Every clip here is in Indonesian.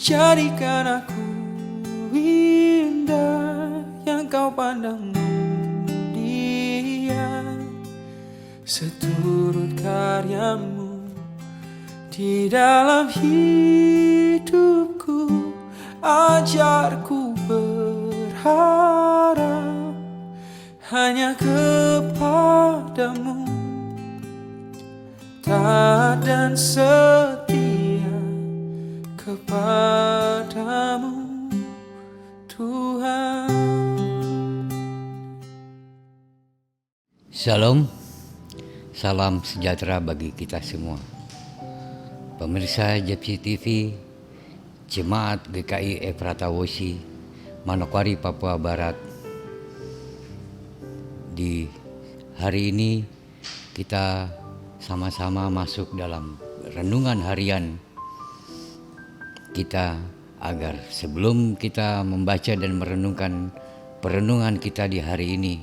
jadikan aku indah yang kau pandang mulia, seturut karyamu di dalam hidupku. Ajarku berharap hanya kepadamu, taat dan setia kepadamu, Tuhan. Shalom, salam sejahtera bagi kita semua. Pemirsa Jepsi TV, Jemaat GKI Ephrata Wosi, Manokwari, Papua Barat. Di hari ini kita sama-sama masuk dalam renungan harian kita, agar sebelum kita membaca dan merenungkan perenungan kita di hari ini,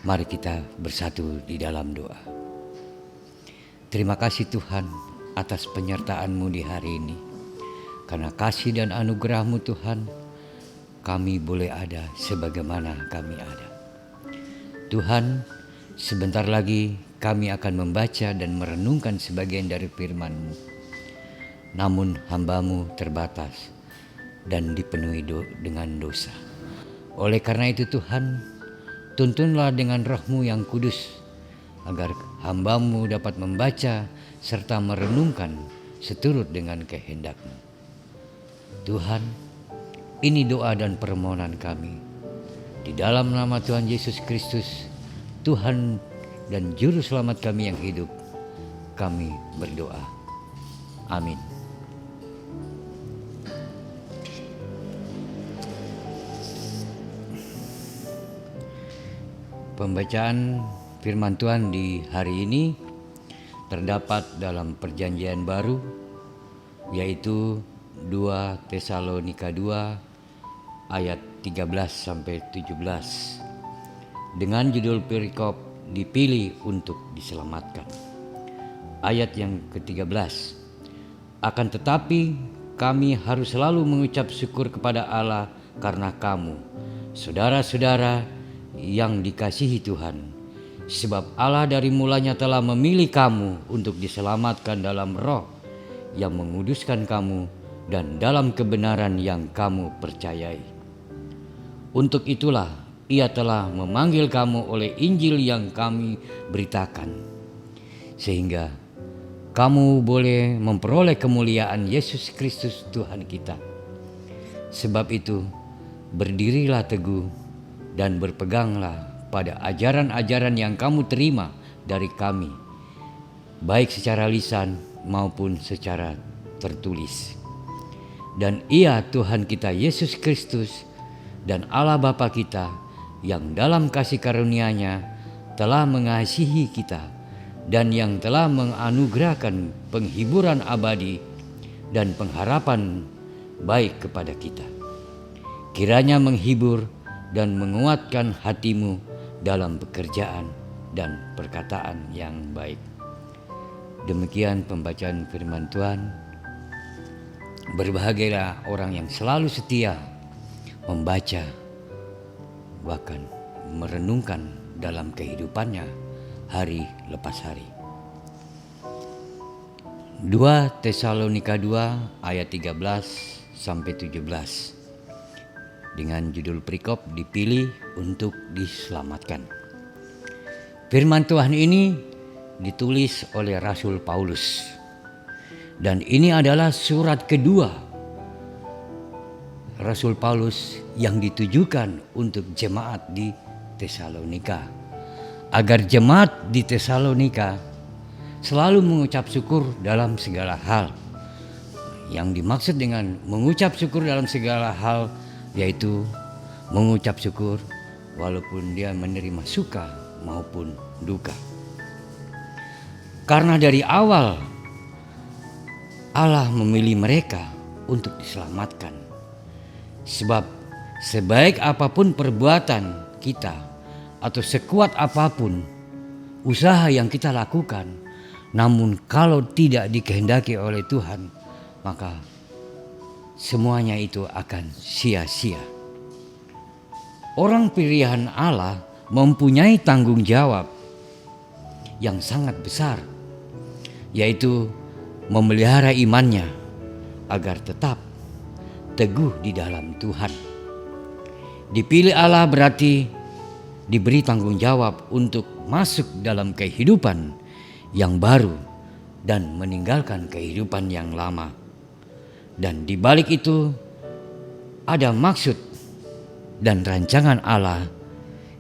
mari kita bersatu di dalam doa. Terima kasih Tuhan atas penyertaan-Mu di hari ini. Karena kasih dan anugerah-Mu Tuhan, kami boleh ada sebagaimana kami ada. Tuhan, sebentar lagi kami akan membaca dan merenungkan sebagian dari firman-Mu. Namun hamba-Mu terbatas dan dipenuhi dengan dosa. Oleh karena itu Tuhan, tuntunlah dengan Roh-Mu yang kudus, agar hamba-Mu dapat membaca serta merenungkan seturut dengan kehendak-Mu. Tuhan, ini doa dan permohonan kami. Di dalam nama Tuhan Yesus Kristus, Tuhan dan Juru Selamat kami yang hidup, kami berdoa. Amin. Pembacaan firman Tuhan di hari ini terdapat dalam Perjanjian Baru, yaitu 2 Tesalonika 2 ayat 13 sampai 17 dengan judul perikop dipilih untuk diselamatkan. Ayat yang ke-13, akan tetapi kami harus selalu mengucap syukur kepada Allah karena kamu, saudara-saudara yang dikasihi Tuhan, sebab Allah dari mulanya telah memilih kamu untuk diselamatkan dalam Roh yang menguduskan kamu dan dalam kebenaran yang kamu percayai. Untuk itulah Ia telah memanggil kamu oleh Injil yang kami beritakan, sehingga kamu boleh memperoleh kemuliaan Yesus Kristus Tuhan kita. Sebab itu, berdirilah teguh dan berpeganglah pada ajaran-ajaran yang kamu terima dari kami, baik secara lisan maupun secara tertulis. Dan Ia Tuhan kita Yesus Kristus dan Allah Bapa kita yang dalam kasih karunia-Nya telah mengasihi kita dan yang telah menganugerahkan penghiburan abadi dan pengharapan baik kepada kita. Kiranya menghibur dan menguatkan hatimu dalam pekerjaan dan perkataan yang baik. Demikian pembacaan firman Tuhan. Berbahagialah orang yang selalu setia membaca, bahkan merenungkan dalam kehidupannya hari lepas hari. 2 Tesalonika 2 ayat 13 sampai 17 dengan judul perikop dipilih untuk diselamatkan. Firman Tuhan ini ditulis oleh Rasul Paulus. Dan ini adalah surat kedua Rasul Paulus yang ditujukan untuk jemaat di Tesalonika, agar jemaat di Tesalonika selalu mengucap syukur dalam segala hal. Yang dimaksud dengan mengucap syukur dalam segala hal, yaitu mengucap syukur walaupun dia menerima suka maupun duka. Karena dari awal Allah memilih mereka untuk diselamatkan. Sebab sebaik apapun perbuatan kita atau sekuat apapun usaha yang kita lakukan, namun kalau tidak dikehendaki oleh Tuhan, maka semuanya itu akan sia-sia. Orang pilihan Allah mempunyai tanggung jawab yang sangat besar, yaitu memelihara imannya agar tetap teguh di dalam Tuhan. Dipilih Allah berarti diberi tanggung jawab untuk masuk dalam kehidupan yang baru dan meninggalkan kehidupan yang lama. Dan di balik itu ada maksud dan rancangan Allah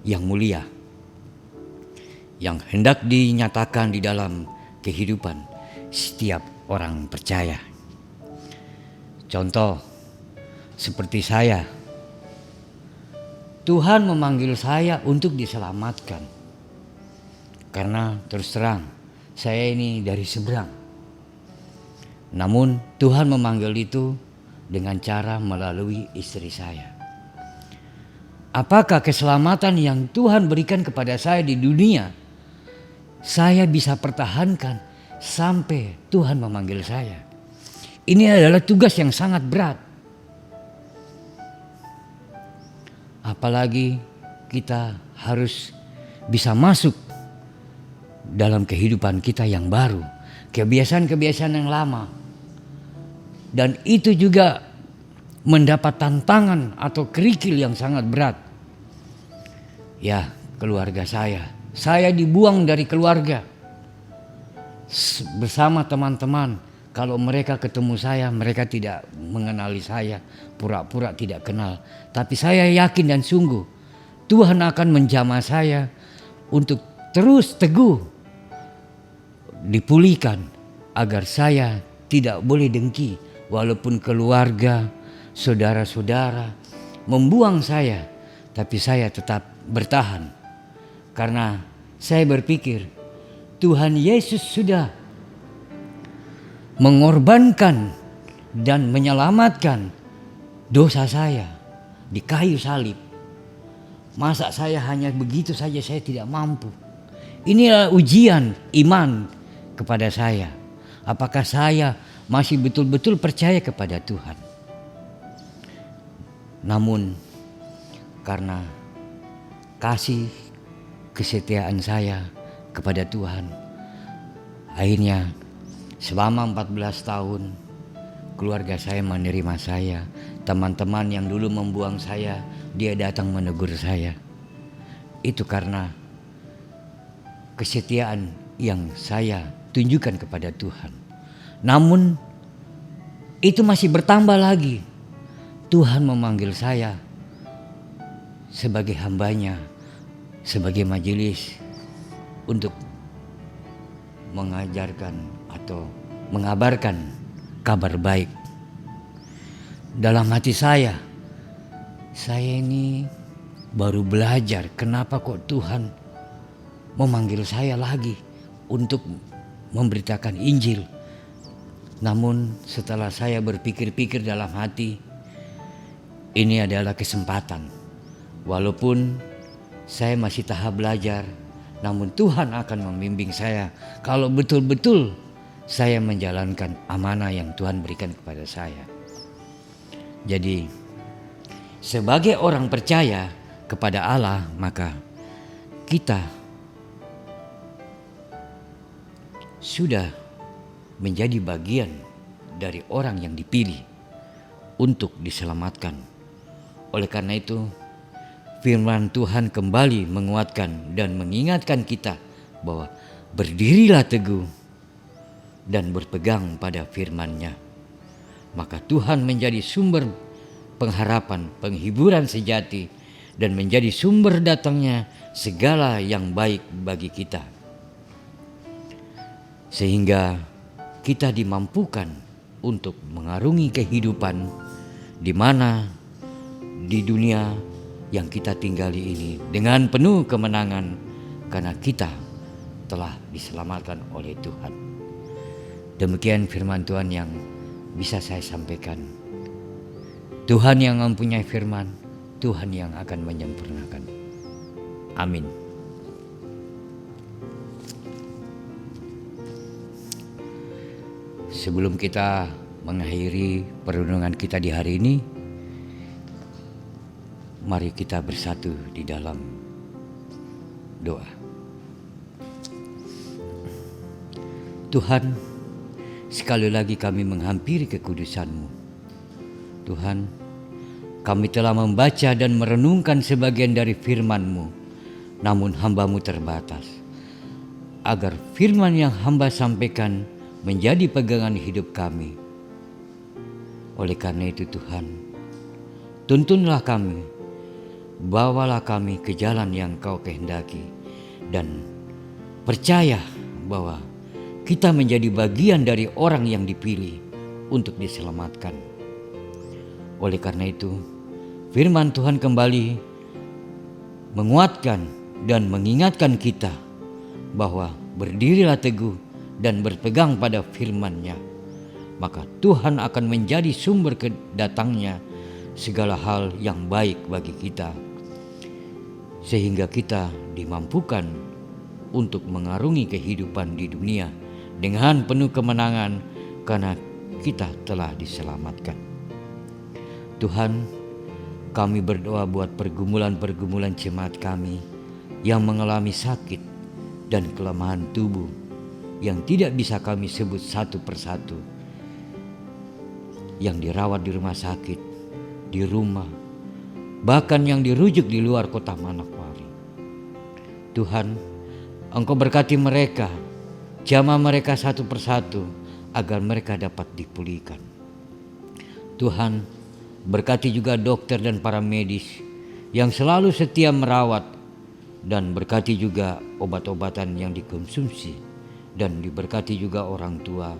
yang mulia yang hendak dinyatakan di dalam kehidupan setiap orang percaya. Contoh seperti saya, Tuhan memanggil saya untuk diselamatkan. Karena terus terang saya ini dari seberang. Namun Tuhan memanggil itu dengan cara melalui istri saya. Apakah keselamatan yang Tuhan berikan kepada saya di dunia saya bisa pertahankan sampai Tuhan memanggil saya? Ini adalah tugas yang sangat berat. Apalagi kita harus bisa masuk dalam kehidupan kita yang baru, kebiasaan-kebiasaan yang lama. Dan itu juga mendapat tantangan atau kerikil yang sangat berat. Ya, keluarga saya dibuang dari keluarga bersama teman-teman. Kalau mereka ketemu saya, mereka tidak mengenali saya, pura-pura tidak kenal. Tapi saya yakin dan sungguh Tuhan akan menjamah saya untuk terus teguh dipulihkan agar saya tidak boleh dengki. Walaupun keluarga, saudara-saudara membuang saya, tapi saya tetap bertahan. Karena saya berpikir Tuhan Yesus sudah mengorbankan dan menyelamatkan dosa saya di kayu salib. Masa saya hanya begitu saja saya tidak mampu? Inilah ujian iman kepada saya. Apakah saya masih betul-betul percaya kepada Tuhan? Namun karena kasih kesetiaan saya kepada Tuhan, akhirnya selama 14 tahun keluarga saya menerima saya. Teman-teman yang dulu membuang saya, dia datang menegur saya. Itu karena kesetiaan yang saya tunjukkan kepada Tuhan. Namun itu masih bertambah lagi. Tuhan memanggil saya sebagai hambanya, sebagai majelis untuk mengajarkan atau mengabarkan kabar baik. Dalam hati saya ini baru belajar kenapa kok Tuhan memanggil saya lagi untuk memberitakan Injil. Namun setelah saya berpikir-pikir dalam hati, ini adalah kesempatan. Walaupun saya masih tahap belajar, namun Tuhan akan membimbing saya kalau betul-betul saya menjalankan amanah yang Tuhan berikan kepada saya. Jadi sebagai orang percaya kepada Allah, maka kita sudah menjadi bagian dari orang yang dipilih untuk diselamatkan. Oleh karena itu, firman Tuhan kembali menguatkan dan mengingatkan kita bahwa berdirilah teguh dan berpegang pada firman-Nya. Maka Tuhan menjadi sumber pengharapan, penghiburan sejati, dan menjadi sumber datangnya segala yang baik bagi kita. Sehingga kita dimampukan untuk mengarungi kehidupan di mana di dunia yang kita tinggali ini dengan penuh kemenangan karena kita telah diselamatkan oleh Tuhan. Demikian firman Tuhan yang bisa saya sampaikan. Tuhan yang mempunyai firman, Tuhan yang akan menyempurnakan. Amin. Sebelum kita mengakhiri perenungan kita di hari ini, mari kita bersatu di dalam doa. Tuhan, sekali lagi kami menghampiri kekudusan-Mu. Tuhan, kami telah membaca dan merenungkan sebagian dari firman-Mu, namun hamba-Mu terbatas. Agar firman yang hamba sampaikan menjadi pegangan hidup kami. Oleh karena itu Tuhan, tuntunlah kami, bawalah kami ke jalan yang Kau kehendaki, dan percaya bahwa kita menjadi bagian dari orang yang dipilih untuk diselamatkan. Oleh karena itu, firman Tuhan kembali menguatkan dan mengingatkan kita bahwa berdirilah teguh dan berpegang pada firman-Nya, maka Tuhan akan menjadi sumber kedatangnya segala hal yang baik bagi kita, sehingga kita dimampukan untuk mengarungi kehidupan di dunia dengan penuh kemenangan karena kita telah diselamatkan. Tuhan, kami berdoa buat pergumulan-pergumulan jemaat kami yang mengalami sakit dan kelemahan tubuh yang tidak bisa kami sebut satu persatu, yang dirawat di rumah sakit, di rumah, bahkan yang dirujuk di luar kota Manokwari. Tuhan, Engkau berkati mereka, jamah mereka satu persatu agar mereka dapat dipulihkan. Tuhan, berkati juga dokter dan para medis yang selalu setia merawat, dan berkati juga obat-obatan yang dikonsumsi, dan diberkati juga orang tua,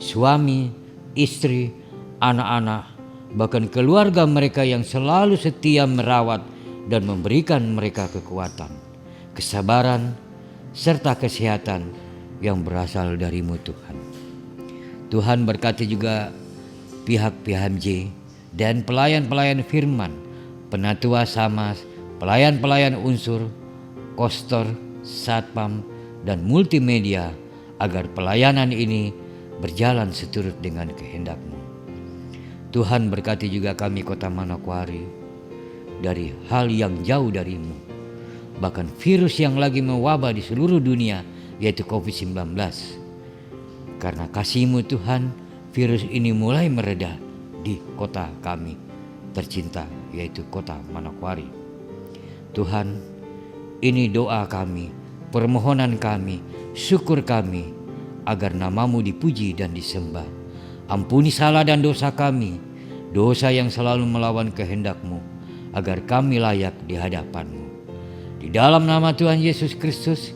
suami, istri, anak-anak, bahkan keluarga mereka yang selalu setia merawat dan memberikan mereka kekuatan, kesabaran, serta kesehatan yang berasal dari-Mu Tuhan. Tuhan berkati juga pihak PHMJ dan pelayan-pelayan firman, penatua Samas, pelayan-pelayan unsur, kostor, satpam, dan multimedia agar pelayanan ini berjalan seturut dengan kehendak-Mu. Tuhan berkati juga kami kota Manokwari dari hal yang jauh dari-Mu, bahkan virus yang lagi mewabah di seluruh dunia yaitu COVID-19. Karena kasih-Mu Tuhan, virus ini mulai mereda di kota kami tercinta yaitu kota Manokwari. Tuhan, ini doa kami, permohonan kami, syukur kami agar nama-Mu dipuji dan disembah. Ampuni salah dan dosa kami, dosa yang selalu melawan kehendak-Mu, agar kami layak di hadapan-Mu. Di dalam nama Tuhan Yesus Kristus,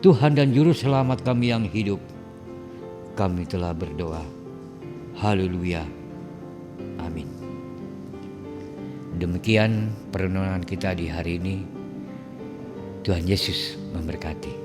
Tuhan dan Juru Selamat kami yang hidup, kami telah berdoa. Haleluya. Amin. Demikian perenungan kita di hari ini. Tuhan Yesus memberkati.